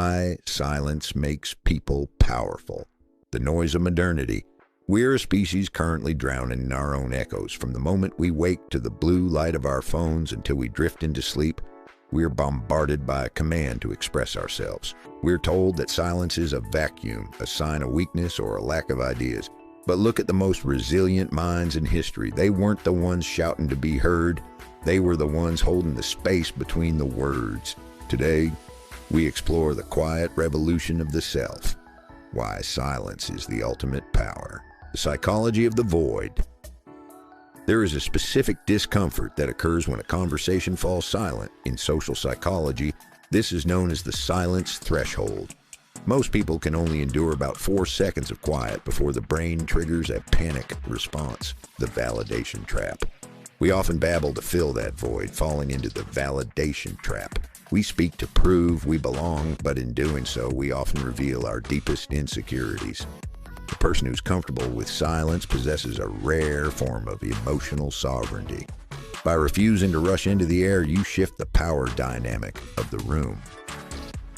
Why silence makes people powerful. The noise of modernity. We're a species currently drowning in our own echoes. From the moment we wake to the blue light of our phones until we drift into sleep, we're bombarded by a command to express ourselves. We're told that silence is a vacuum, a sign of weakness or a lack of ideas. But look at the most resilient minds in history. They weren't the ones shouting to be heard. They were the ones holding the space between the words. Today, we explore the quiet revolution of the self. Why silence is the ultimate power. The psychology of the void. There is a specific discomfort that occurs when a conversation falls silent. In social psychology, this is known as the silence threshold. Most people can only endure about 4 seconds of quiet before the brain triggers a panic response, the validation trap. We often babble to fill that void, falling into the validation trap. We speak to prove we belong, but in doing so, we often reveal our deepest insecurities. The person who's comfortable with silence possesses a rare form of emotional sovereignty. By refusing to rush into the air, you shift the power dynamic of the room.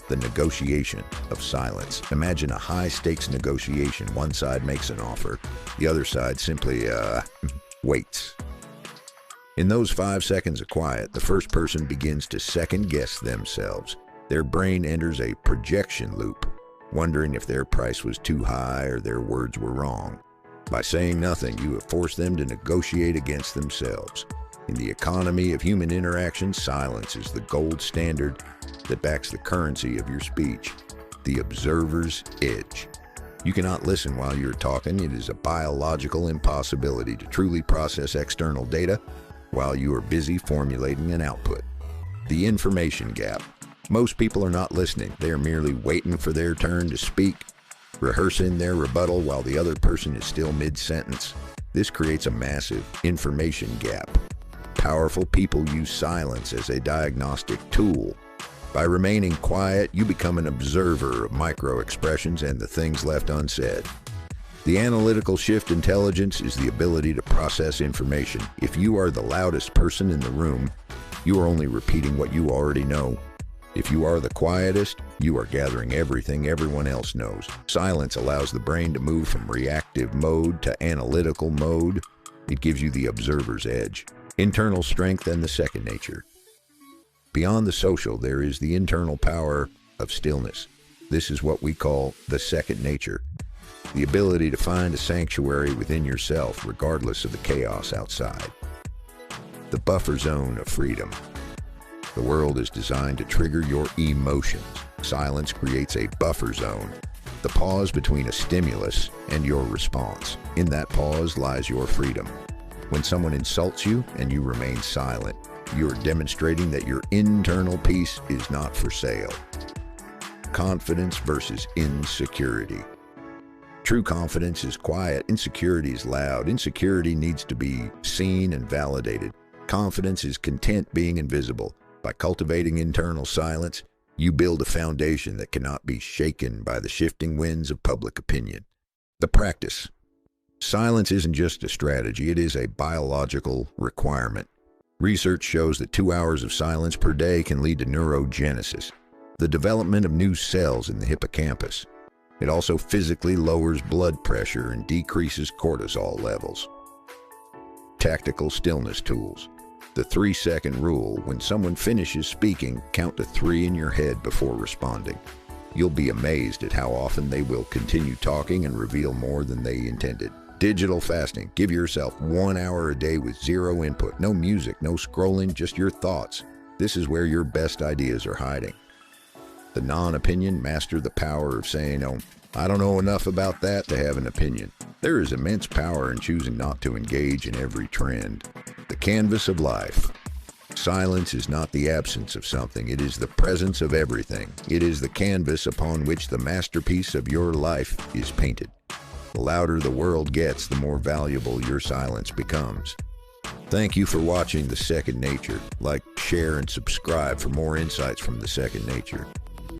The negotiation of silence. Imagine a high-stakes negotiation. One side makes an offer. The other side simply, waits. In those 5 seconds of quiet, the first person begins to second-guess themselves. Their brain enters a projection loop, wondering if their price was too high or their words were wrong. By saying nothing, you have forced them to negotiate against themselves. In the economy of human interaction, silence is the gold standard that backs the currency of your speech. The observer's edge. You cannot listen while you're talking. It is a biological impossibility to truly process external data while you are busy formulating an output. The information gap. Most people are not listening. They are merely waiting for their turn to speak, rehearsing their rebuttal while the other person is still mid-sentence. This creates a massive information gap. Powerful people use silence as a diagnostic tool. By remaining quiet, you become an observer of micro-expressions and the things left unsaid. The analytical shift intelligence is the ability to process information. If you are the loudest person in the room, you are only repeating what you already know. If you are the quietest, you are gathering everything everyone else knows. Silence allows the brain to move from reactive mode to analytical mode. It gives you the observer's edge. Internal strength and the second nature. Beyond the social, there is the internal power of stillness. This is what we call the second nature. The ability to find a sanctuary within yourself, regardless of the chaos outside. The buffer zone of freedom. The world is designed to trigger your emotions. Silence creates a buffer zone, the pause between a stimulus and your response. In that pause lies your freedom. When someone insults you and you remain silent, you are demonstrating that your internal peace is not for sale. Confidence versus insecurity. True confidence is quiet. Insecurity is loud. Insecurity needs to be seen and validated. Confidence is content being invisible. By cultivating internal silence, you build a foundation that cannot be shaken by the shifting winds of public opinion. The practice. Silence isn't just a strategy, it is a biological requirement. Research shows that 2 hours of silence per day can lead to neurogenesis, the development of new cells in the hippocampus. It also physically lowers blood pressure and decreases cortisol levels. Tactical stillness tools. The 3-second rule. When someone finishes speaking, count to 3 in your head before responding. You'll be amazed at how often they will continue talking and reveal more than they intended. Digital fasting. Give yourself 1 hour a day with zero input. No music, no scrolling, just your thoughts. This is where your best ideas are hiding. The non-opinion. Master the power of saying, "Oh, I don't know enough about that to have an opinion." There is immense power in choosing not to engage in every trend. The canvas of life. Silence is not the absence of something, it is the presence of everything. It is the canvas upon which the masterpiece of your life is painted. The louder the world gets, the more valuable your silence becomes. Thank you for watching The Second Nature. Like, share, and subscribe for more insights from The Second Nature.